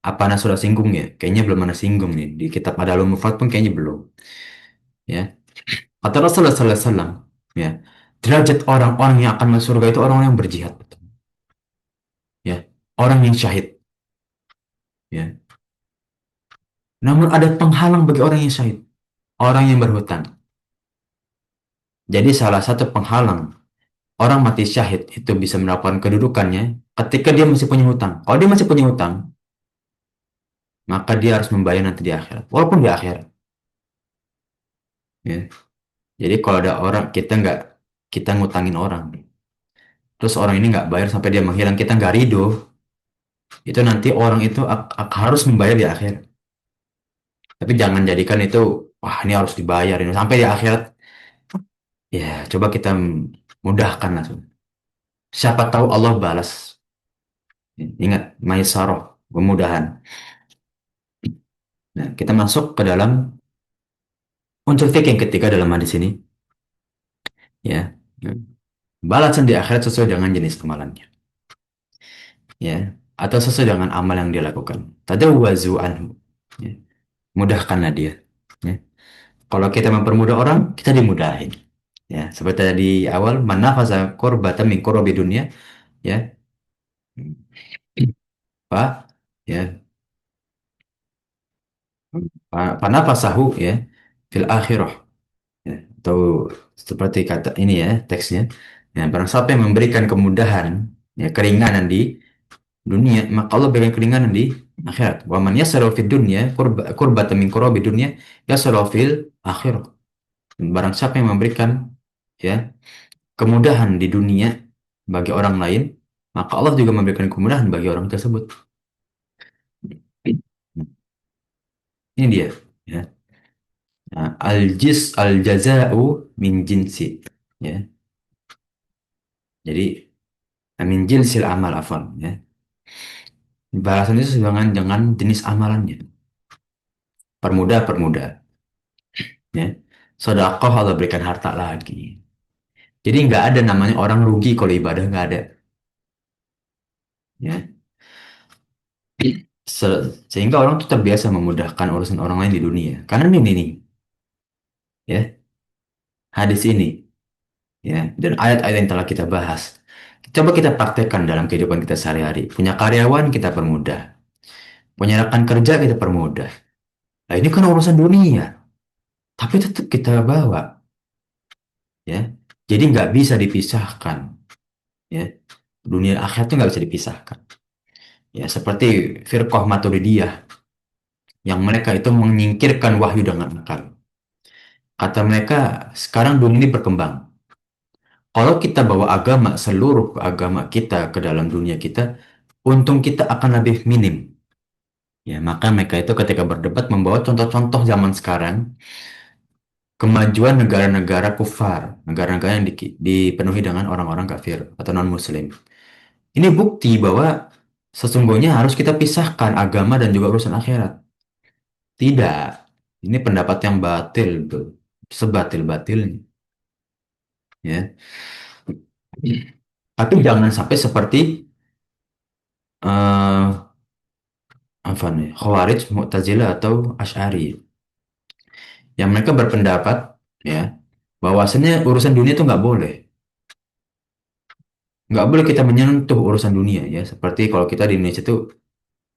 Apa Anda sudah singgung ya? Kayaknya belum Anda singgung nih. Di kitab Adalul Mufrad pun kayaknya belum. Ya, kata Rasulullah Sallallahu Alaihi Wasallam, ya, derajat orang-orang yang akan masuk surga itu orang-orang yang berjihad, ya, orang yang syahid, ya. Namun ada penghalang bagi orang yang syahid, orang yang berhutang. Jadi salah satu penghalang orang mati syahid itu bisa mendapatkan kedudukannya ketika dia masih punya hutang. Kalau dia masih punya hutang, maka dia harus membayar nanti di akhirat, walaupun di akhirat. Ya. Jadi kalau ada orang kita ngutangin orang, terus orang ini nggak bayar sampai dia menghilang, kita nggak ridho, itu nanti orang itu harus membayar di akhirat. Tapi jangan jadikan itu, wah ini harus dibayar ini sampai di akhirat. Ya, coba kita mudahkan langsung. Siapa tahu Allah balas. Ingat, maisarah, kemudahan. Nah, kita masuk ke dalam unsur fikih yang ketiga dalam hadis ini, ya. Balasan di akhirat sesuai dengan jenis amalannya, ya, atau sesuai dengan amal yang dia lakukan. Tadawwazu anhu, ya. Mudahkanlah dia, ya. Kalau kita mempermudah orang, kita dimudahin, ya. Seperti tadi awal, man nafaza kurbatan min kurabi dunia, ya. Pak, ya, panafasahu, ya, fil akhirah, ya. Atau seperti kata ini ya teksnya, ya, barang siapa yang memberikan kemudahan, ya, keringanan di dunia, maka Allah berikan keringanan di akhirat. Wa man yassara fid dunya kurbatan min kurabi dunya yassara fil akhirah. Barang siapa yang memberikan, ya, kemudahan di dunia bagi orang lain, maka Allah juga memberikan kemudahan bagi orang tersebut. Ini dia, ya. Nah, al jaza'u min jinsi, ya. Jadi min jinsil amal afwan, ya. Balasan itu sesuai dengan jenis amalannya. Permudah, permudah, ya. Sedekah Allah berikan harta lagi. Jadi nggak ada namanya orang rugi kalau ibadah, nggak ada, ya. Sehingga orang tuh terbiasa memudahkan urusan orang lain di dunia. Karena ini nih, ya, hadis ini, ya, dan ayat-ayat yang telah kita bahas. Coba kita praktekkan dalam kehidupan kita sehari-hari. Punya karyawan kita permudah, punya rekan kerja kita permudah. Nah ini kan urusan dunia, tapi tetap kita bawa, ya. Jadi nggak bisa dipisahkan, ya. Dunia akhirat itu nggak bisa dipisahkan. Ya seperti firqah Maturidiyah yang mereka itu menyingkirkan wahyu dengan akal. Kata mereka, sekarang dunia ini berkembang. Kalau kita bawa agama, seluruh agama kita ke dalam dunia kita, untung kita akan lebih minim. Ya, maka mereka itu ketika berdebat membawa contoh-contoh zaman sekarang, kemajuan negara-negara kufar, negara-negara yang dipenuhi dengan orang-orang kafir atau non-muslim. Ini bukti bahwa sesungguhnya harus kita pisahkan agama dan juga urusan akhirat. Tidak. Ini pendapat yang batil, tuh. Sebatil-batilnya, ya. Tapi jangan sampai seperti eh apa nih, Khawarij, Mu'tazilah atau Asy'ari, yang mereka berpendapat, ya, bahwasanya urusan dunia itu nggak boleh kita menyentuh urusan dunia, ya. Seperti kalau kita di Indonesia itu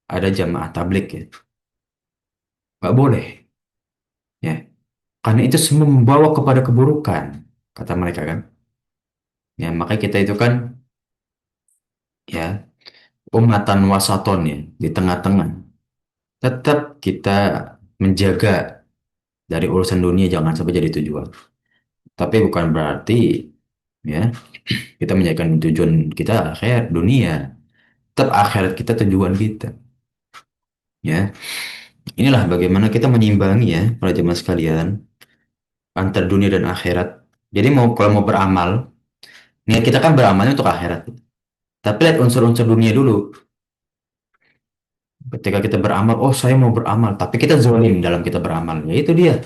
ada jamaah tablik, ya, nggak boleh, ya, karena itu semua membawa kepada keburukan, kata mereka kan, ya. Makanya kita itu kan, ya, umatan wasaton, ya, di tengah-tengah. Tetap kita menjaga dari urusan dunia jangan sampai jadi tujuan. Tapi bukan berarti, ya, kita menjadikan tujuan kita akhirat dunia. Tetap akhirat kita tujuan kita, ya. Inilah bagaimana kita menyimbangi, ya, para jemaah sekalian, antara dunia dan akhirat. Jadi kalau mau beramal, niat kita kan beramalnya untuk akhirat. Tapi lihat unsur-unsur dunia dulu. Ketika kita beramal, oh saya mau beramal, tapi kita zolim dalam kita beramal. Ya itu dia.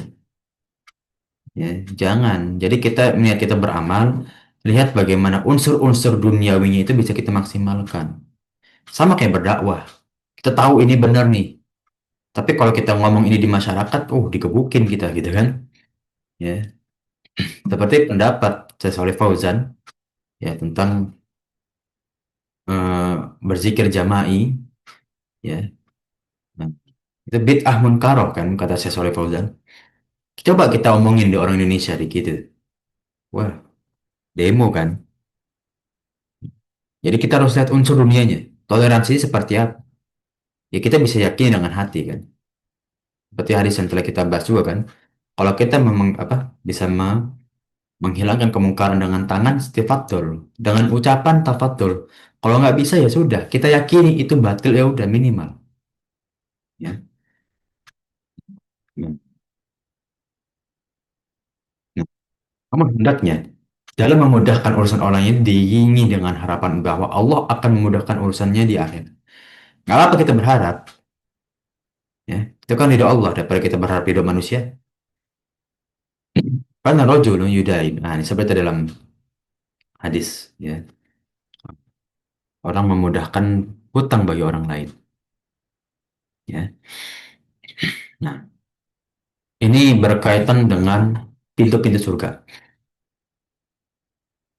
Ya, jangan. Jadi kita niat kita beramal, lihat bagaimana unsur-unsur duniawinya itu bisa kita maksimalkan. Sama kayak berdakwah. Kita tahu ini benar nih. Tapi kalau kita ngomong ini di masyarakat, oh dikebukin kita gitu kan. Ya, seperti pendapat saya Soleh Fauzan, ya, tentang berzikir jama'i, ya. Nah, itu bid'ah munkaroh kan kata saya Soleh Fauzan. Coba kita omongin di orang Indonesia dikit itu. Wah, demo kan. Jadi kita harus lihat unsur dunianya. Toleransi seperti apa? Ya kita bisa yakin dengan hati kan. Seperti hadis yang telah kita bahas juga kan. Kalau kita memang apa bisa menghilangkan kemungkaran dengan tangan, tafatul. Dengan ucapan, tafatul. Kalau nggak bisa ya sudah. Kita yakini itu batil, ya udah minimal. Ya. Ya. Namun hendaknya dalam memudahkan urusan orang ini diiringi dengan harapan bahwa Allah akan memudahkan urusannya di akhir. Nggak apa kita berharap, ya. Itu kan ridho Allah daripada kita berharap ridho manusia. Karena rojulun yudain. Nah, ini seperti dalam hadis, ya. Orang memudahkan hutang bagi orang lain, ya. Nah, ini berkaitan dengan pintu-pintu surga.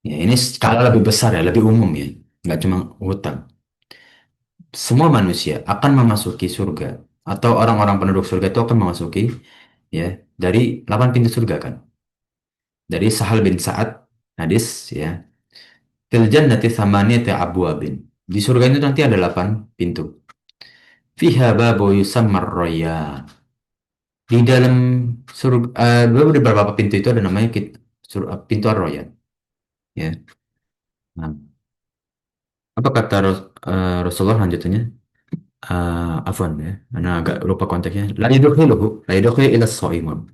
Ya, ini skala lebih besar ya, lebih umum ya. Nggak cuma hutang. Semua manusia akan memasuki surga atau orang-orang penduduk surga itu akan memasuki, ya, dari 8 pintu surga kan. Dari Sahal bin Sa'ad hadis, ya. Fil jannati thamaniyati abwabin. Di surga itu nanti ada 8 pintu. Fiha babu yusammar rayyan. Di dalam surga, di beberapa pintu itu ada namanya pintu ar-rayyan, ya. Nah, apa kata Rasulullah lanjutannya? Afwan ya, karena agak lupa konteksnya. La yadkhulu ila shaimun.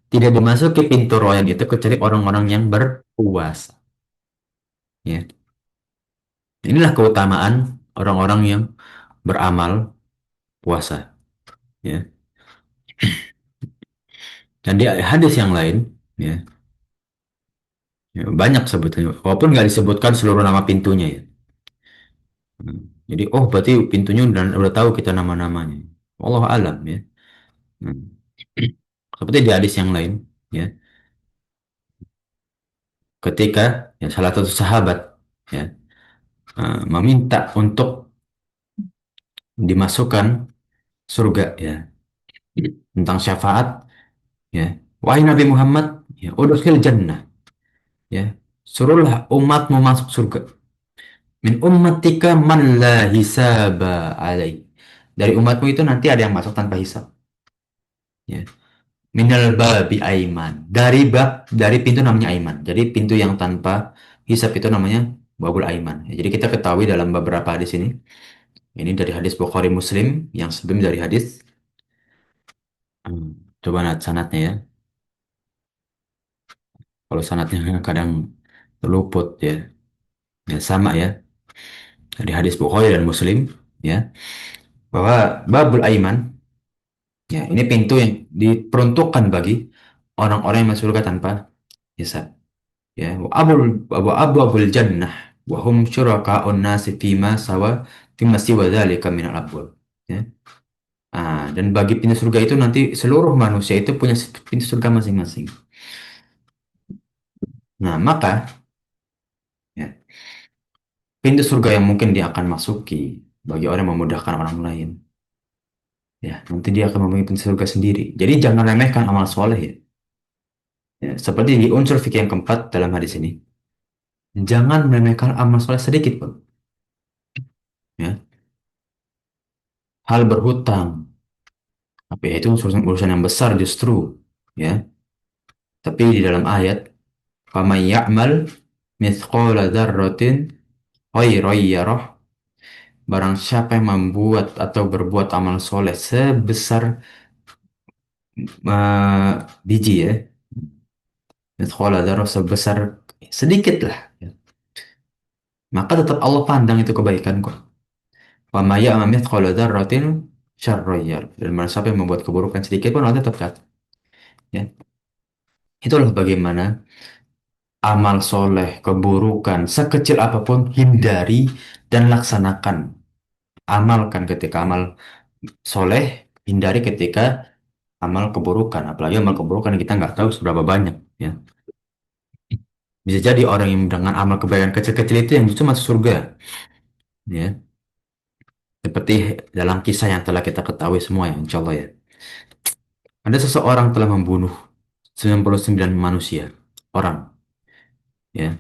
Tidak dimasuki pintu royan itu kecuali orang-orang yang berpuasa. Ya, inilah keutamaan orang-orang yang beramal puasa. Ya, dan di hadis yang lain, ya, ya, banyak sebetulnya. Walaupun nggak disebutkan seluruh nama pintunya ya. Jadi, oh berarti pintunya udah tahu kita nama-namanya. Allah alam ya. Hmm. Seperti di hadis yang lain, ya, ketika ya salah satu sahabat, ya, meminta untuk dimasukkan surga, ya, tentang syafaat, ya, wahai Nabi Muhammad, ya, udkhil jannah, ya, suruhlah umatmu masuk surga, min ummatika man la hisaba alai, dari umatmu itu nanti ada yang masuk tanpa hisab, ya, minal babi aiman, dari pintu namanya aiman, jadi pintu yang tanpa hisab itu namanya babul aiman, ya, jadi kita ketahui dalam beberapa hadis ini dari hadis Bukhari Muslim yang sebelum dari hadis, coba sanatnya ya. Kalau sanatnya kadang terluput ya. Ya sama ya. Dari hadis Bukhari dan Muslim ya, bahwa babul aiman, ya, ini pintu yang diperuntukkan bagi orang-orang yang masuk surga tanpa hisab. Ya, wa abul jannah wa hum syuraka'un nasi fima siwa dzalika minal abwab. Ya. Dan bagi pintu surga itu nanti seluruh manusia itu punya pintu surga masing-masing. Nah, maka, ya, pintu surga yang mungkin dia akan masuki bagi orang yang memudahkan orang lain. Ya, nanti dia akan memiliki pintu surga sendiri. Jadi jangan remehkan amal soleh ya. Ya, seperti di unsur fikih yang keempat dalam hadis ini. Jangan meremehkan amal soleh sedikit pun. Ya, hal berhutang. Tapi itu urusan yang besar justru. Ya, tapi di dalam ayat, "Faman ya'mal mithqala dzarratin khairan yarah." Barang siapa yang membuat atau berbuat amal soleh sebesar biji ya, mithqala dzarrah sebesar sedikit lah, ya, maka tetap Allah pandang itu kebaikan kok. Wa may ya'mal mithqala dzarratin syarran yarah. Dan mana siapa yang membuat keburukan sedikit pun Allah tetap catat. Ya. Itulah bagaimana amal soleh, keburukan, sekecil apapun hindari dan laksanakan. Amalkan ketika amal soleh, hindari ketika amal keburukan. Apalagi amal keburukan kita nggak tahu seberapa banyak. Ya. Bisa jadi orang yang dengan amal kebaikan kecil-kecil itu yang justru masuk surga. Ya. Seperti dalam kisah yang telah kita ketahui semua ya, insya Allah ya. Ada seseorang telah membunuh 99 manusia, orang, ya.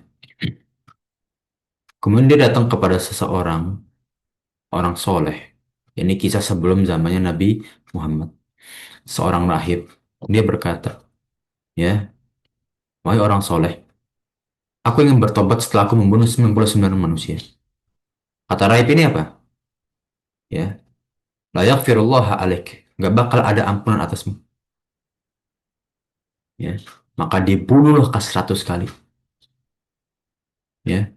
Kemudian dia datang kepada seseorang, orang soleh. Ini kisah sebelum zamannya Nabi Muhammad. Seorang rahib. Dia berkata, ya, wahai orang soleh, aku ingin bertobat setelah aku membunuh 99 manusia. Kata rahib ini apa? Ya, la yaghfirullah alaik. Gak bakal ada ampunan atasmu. Ya. maka dibunuhlah ke 100 kali. Ya,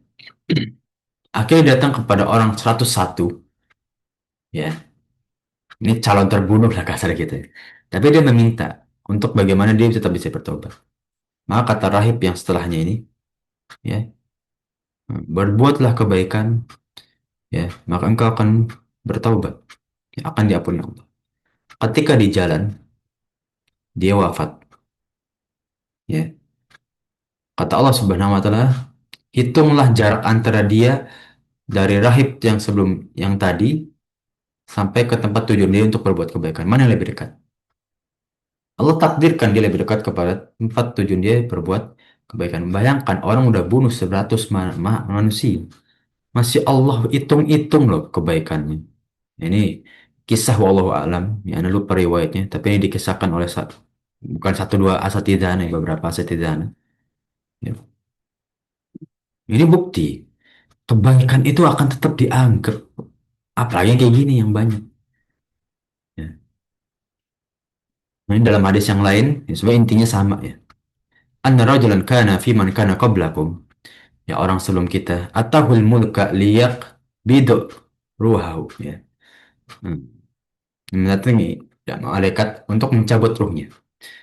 akhirnya datang kepada orang 101. Ya, ini calon terbunuh lah kasar gitu ya. Tapi dia meminta untuk bagaimana dia tetap bisa bertobat. Maka kata rahib yang setelahnya ini, ya, berbuatlah kebaikan, ya, maka engkau akan bertaubat, ya, akan diampuni Allah. Ketika di jalan, dia wafat, ya. Kata Allah Subhanahu wa taala, hitunglah jarak antara dia dari rahib yang sebelum yang tadi sampai ke tempat tujuan dia untuk berbuat kebaikan. Mana yang lebih dekat? Allah takdirkan dia lebih dekat kepada tempat tujuan dia berbuat kebaikan. Bayangkan orang udah bunuh 100 manusia. Masih Allah hitung-hitung loh kebaikannya. Ini kisah wallahu alam, ya anda lupa riwayatnya, tapi ini dikisahkan oleh bukan satu dua asatidana, beberapa asatidana. Ya. Ini bukti kebaikan itu akan tetap dianggap, apalagi yang kayak gini yang banyak. Ya. Nah, ini dalam hadis yang lain, ya, sebenarnya intinya sama ya. Anna rajulan kana fi man kana qablakum. Ya orang sebelum kita. Atahul mulka liyak bidu ruhahu. Ya. Hmm. Mendatangi ya, malaikat untuk mencabut ruhnya.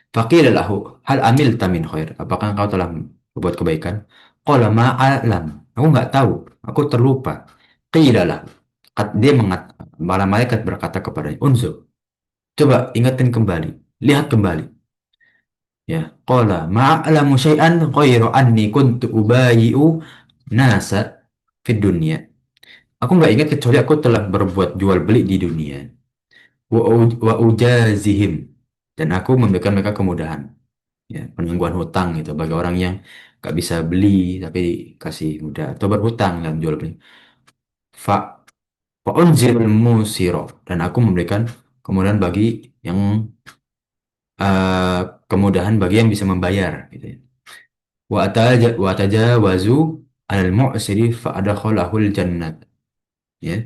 Faqila lahu, hal amilta min khair? Apakah engkau telah berbuat kebaikan? Qala ma'alam. Aku nggak tahu. Aku terlupa. Qila lahu. Dia malah malaikat berkata kepadanya, Unzur. Coba ingatin kembali. Lihat kembali. Ya. Qala ma'alamu syai'an ghairu anni kuntu ubayi'u nasa fid dunya. Aku nggak ingat kecuali aku telah berbuat jual beli di dunia. Wa ujazihim. Dan aku memberikan mereka kemudahan. Ya, penangguhan hutang itu bagi orang yang nggak bisa beli tapi kasih mudah atau berhutang dalam jual beli. Fa unzirul musiro dan aku memberikan kemudahan bagi yang eh, kemudahan bagi yang bisa membayar gitu ya. Wa tajawazu al mu'siri fa adkhalahul jannat ya.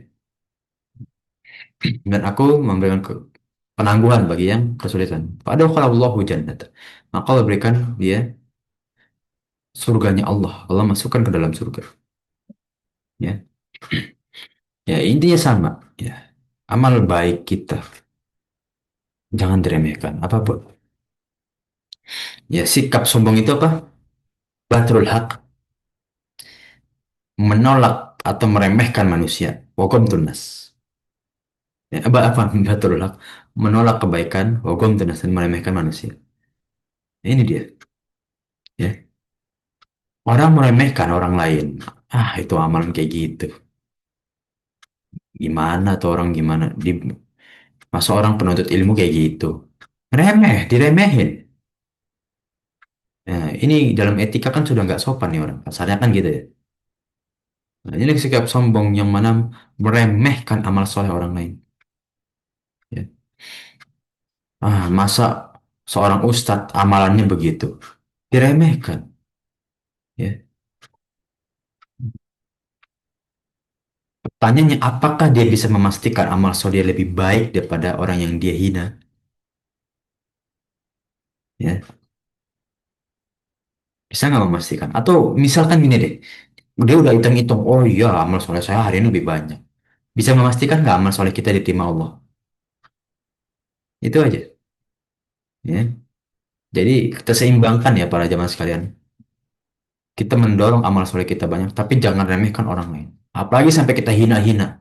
Dan aku memberikan penangguhan bagi yang kesulitan. Fa adkhalallahu jannat. Maka Allah berikan dia surganya Allah. Allah masukkan ke dalam surga. Ya. Ya, intinya sama. Ya, amal baik kita jangan diremehkan. Apapun. Ya, sikap sombong itu apa? Batrul haq, menolak atau meremehkan manusia. Wakom tunas. Ya, apa batrul haq? Menolak kebaikan, wakom tunas dan meremehkan manusia. Ini dia. Ya, orang meremehkan orang lain. Ah, itu amalan kayak gitu. Gimana tuh orang gimana? Masa orang penuntut ilmu kayak gitu? Remeh, diremehin. Nah, ini dalam etika kan sudah nggak sopan nih orang. Kasarnya kan gitu ya. Nah, ini sikap sombong yang mana meremehkan amal soleh orang lain. Ya. Masa seorang ustadz amalannya begitu? Diremehkan. Ya. Pertanyaannya, apakah dia bisa memastikan amal soleh dia lebih baik daripada orang yang dia hina? Ya. Bisa nggak memastikan? Atau misalkan gini deh, dia udah hitung-hitung, oh iya amal soleh saya hari ini lebih banyak. Bisa memastikan nggak amal soleh kita diterima Allah? Itu aja. Ya. Jadi kita seimbangkan ya para jamaah sekalian. Kita mendorong amal soleh kita banyak, tapi jangan remehkan orang lain. Apalagi sampai kita hina-hina.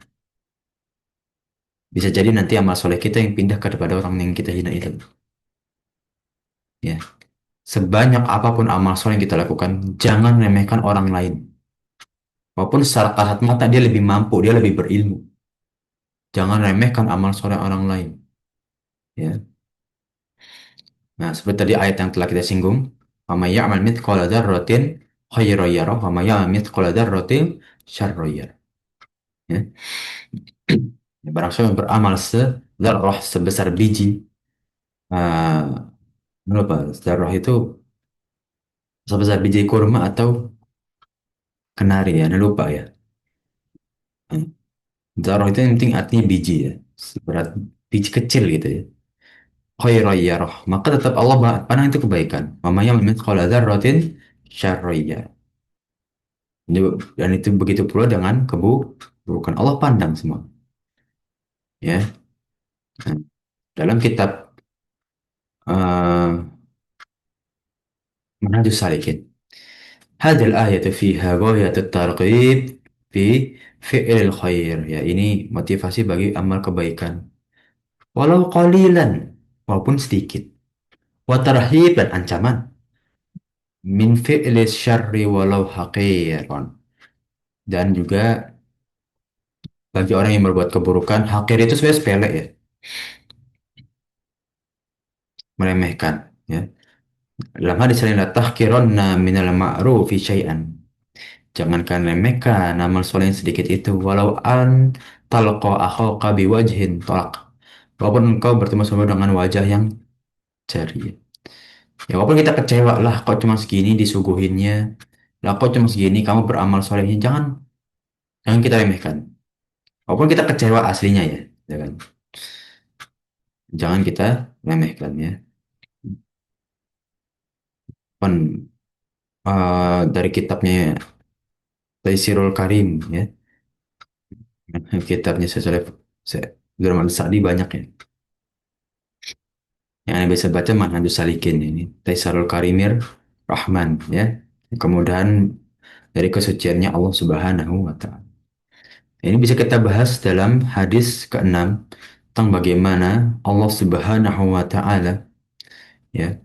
Bisa jadi nanti amal soleh kita yang pindah kepada orang yang kita hina itu. Ya. Sebanyak apapun amal soleh yang kita lakukan, jangan remehkan orang lain. Walaupun secara kasat mata dia lebih mampu, dia lebih berilmu. Jangan remehkan amal soleh orang lain. Ya. Nah, seperti tadi ayat yang telah kita singgung, "Wa may ya'mal mithqala dzarratin khairan yarah, wa may ya'mal mithqala dzarratin syarran yarah." Ya. Ya, barang siapa yang beramal sezarah sebesar biji, berapa? Zarah itu sebesar biji kurma atau kenari ya, Anda lupa ya. Zarah itu yang penting artinya biji ya, seberat biji kecil gitu ya. khairan yarah, maka tetap Allah pandang itu kebaikan. Wa may ya'mal mithqala dzarratin syarran yarah. Dan itu begitu pula dengan keburukan, Allah pandang semua, ya. Nah, dalam kitab uh, Manhajus Salikin, hadil ayat fiha ghayatut targhib fi fi'lil khair, ya, ini motivasi bagi amal kebaikan walau qalilan, walaupun sedikit, wa tarhib, dan ancaman min fi'lis syarri walau haqiran, dan juga bagi orang yang berbuat keburukan, hakir itu sebenarnya sepele, ya, meremehkan, ya. Dalam hadis lain, la tahqironna minal ma'rufi syai'an, jangankan remehkan amal soleh yang sedikit itu, walau an talqa akhaka biwajhin talaq, walaupun engkau bertemu sama dengan wajah yang ceria, ya, walaupun kita kecewa lah, kok cuma segini disuguhinnya, lah kok cuma segini kamu beramal solehnya, jangan jangan kita remehkan, walaupun kita kecewa aslinya, ya, ya kan, jangan kita remehkan, ya. Pun dari kitabnya Taisirul Karim, ya, kitabnya Abdurrahman Sa'di banyak, ya, yang Anda bisa baca Manhajus Salikin ini, Taisarul Karimir Rahman, ya, kemudahan dari kesuciannya Allah Subhanahu wa Ta'ala. Ini bisa kita bahas dalam hadis keenam tentang bagaimana Allah Subhanahu wa Ta'ala, ya,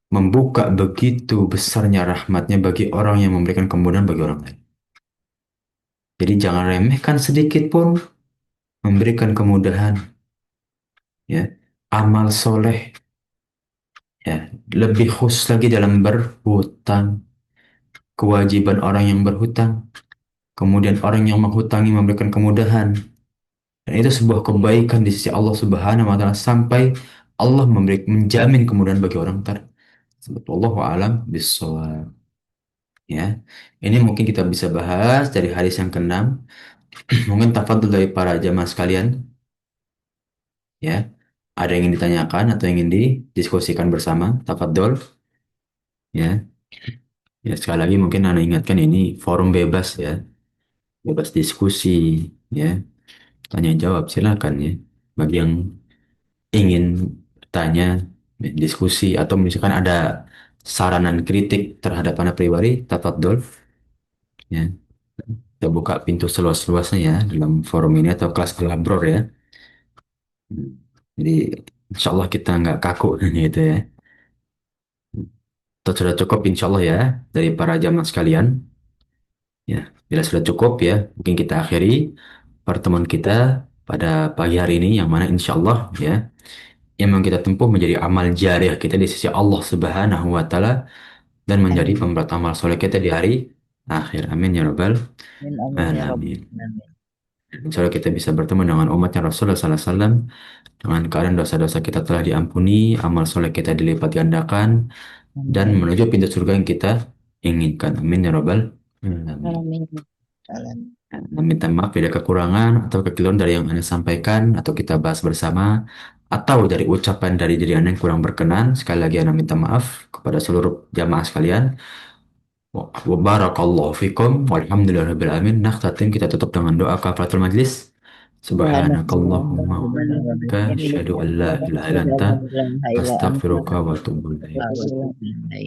membuka begitu besarnya rahmatnya bagi orang yang memberikan kemudahan bagi orang lain. Jadi jangan remehkan sedikit pun memberikan kemudahan, ya, amal soleh, ya, lebih khusus lagi dalam berhutang, kewajiban orang yang berhutang, kemudian orang yang menghutangi memberikan kemudahan. Dan itu sebuah kebaikan di sisi Allah Subhanahu wa Ta'ala, sampai Allah menjamin kemudahan bagi orang tersebut. Wallahu a'lam bishawab. Ya, ini mungkin kita bisa bahas dari hadis yang keenam. Mungkin tafadhol dari para jamaah sekalian, ya. Ada yang ingin ditanyakan atau yang ingin didiskusikan bersama? Tafadhol, ya. Ya, sekali lagi mungkin Anda ingatkan ini forum bebas, ya. Bebas diskusi, ya. Tanya jawab silakan, ya. Bagi yang ingin tanya, diskusi, atau misalkan ada saranan kritik terhadap anak pribadi, tafadhol, ya. Kita buka pintu seluas-luasnya, ya, dalam forum ini atau kelas kolabror, ya. Jadi insya Allah kita nggak kaku gitu, ya. Itu sudah cukup insya Allah, ya, dari para jamaah sekalian. Ya, bila sudah cukup, ya, mungkin kita akhiri pertemuan kita pada pagi hari ini, yang mana insya Allah, ya, yang memang kita tempuh menjadi amal jariah kita di sisi Allah Subhanahu wa Ta'ala, dan menjadi Amin. pemberat amal soleh kita di hari akhir. Amin ya Rabbal Amin, amin ya Rabbal alamin. alamin. Insya Allah kita bisa bertemu dengan umatnya Rasulullah Sallallahu Alaihi Wasallam dengan keadaan dosa-dosa kita telah diampuni, amal soleh kita dilipat gandakan, dan Amin. menuju pintu surga yang kita inginkan. Amin ya Rabbal alamin. Amin. Amin. Meminta maaf bila kekurangan atau kekeliruan dari yang Anda sampaikan atau kita bahas bersama, atau dari ucapan dari diri Anda yang kurang berkenan. Sekali lagi Anda minta maaf kepada seluruh jamaah sekalian. Wa barakallahu fikum walhamdulillahirabbil alamin. Nakhtatim, kita tutup dengan doa kafaratul majlis. Subhanakallahumma wa bihamdika asyhadu an la ilaha illa anta astaghfiruka wa atubu ilaik.